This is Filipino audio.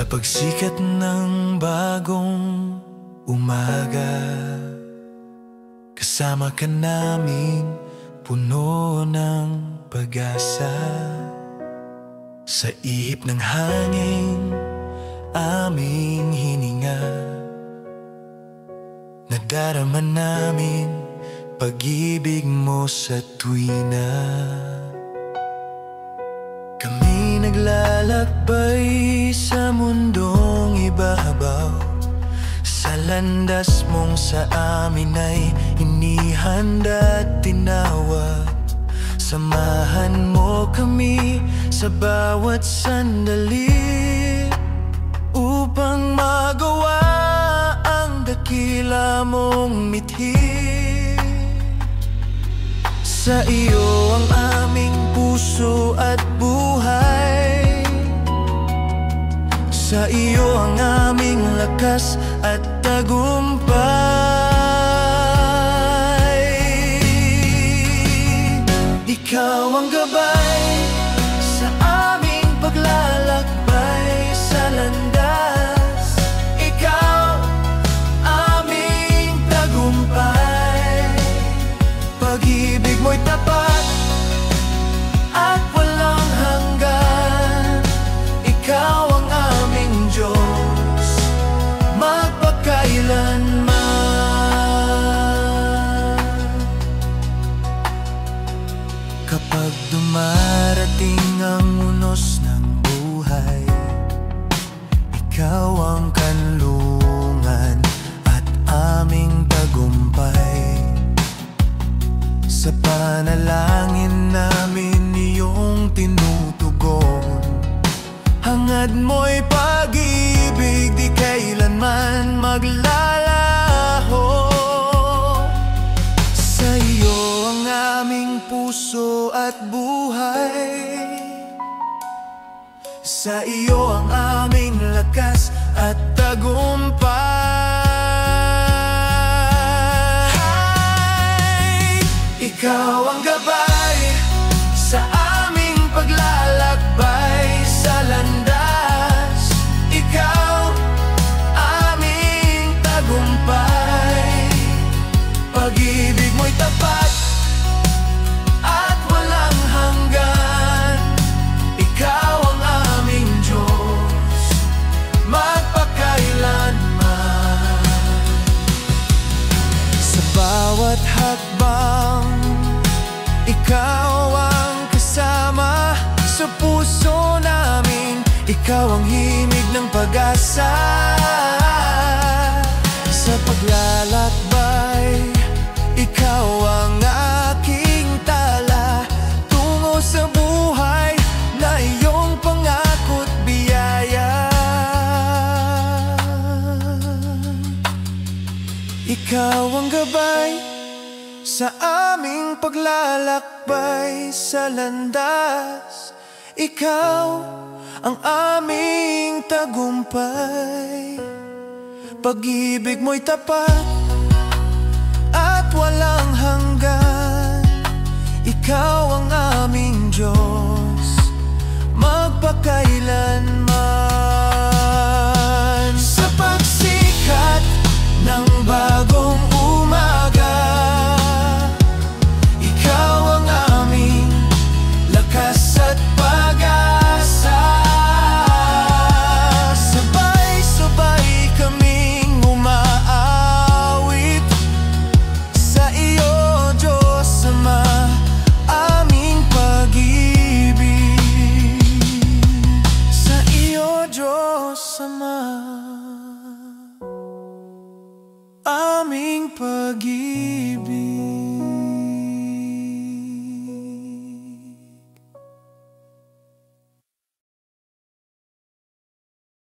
pagsikat ng bagong umaga, kasama ka namin, puno ng pag-asa. Sa ihip ng hangin, aming hininga, nadarama namin pag-ibig mo sa tuwina. Kami naglalakbay sa mundong ibabaw, sa landas mong sa amin ay inihanda't tinawag. Samahan mo kami sa bawat sandali, upang magawa ang dakila mong mithi. Sa iyo ang aming puso at buhay, sa iyo ang aming lakas at tagumpay. Ikaw ang gabay sa aming paglalakbay sa landas, ikaw aming tagumpay. Pag-ibig mo'y tapat at walang hanggan, ikaw ang aming Diyos magpakailanman. Kapag dumarating ang unos ng buhay, ikaw ang kanlungan at aming tagumpay. Sa panalangin namin iyong tinutugon, hangad mo'y pag-ibig di kailanman maglalaho. Sa iyo ang aming puso at buhay, sa iyo ang aming lakas at tagumpay. Ikaw ang gabay sa aming paglalakbay sa landas, ikaw aming tagumpay. Pag-ibig mo'y tapat at walang hanggan, ikaw ang aming Diyos magpakailanman. Sa bawat hakbang, ikaw ang kasama sa puso namin, ikaw ang himig ng pag-asa. Sa paglalakbay, ikaw ang aking tala tungo sa buhay na iyong pangako't biyaya. Ikaw ang gabay sa aming paglalakbay sa landas, ikaw ang aming tagumpay. Pag-ibig mo'y tapat at walang hanggan, ikaw ang aming Diyos magpakailanman. Sa pagsikat ng bagong umaga, ikaw ang aming lakas at pag-asa. Sabay-sabay kaming umaawit, sa iyo Diyos Ama aming pag-ibig. Sa iyo Diyos Ama aming pag-ibig.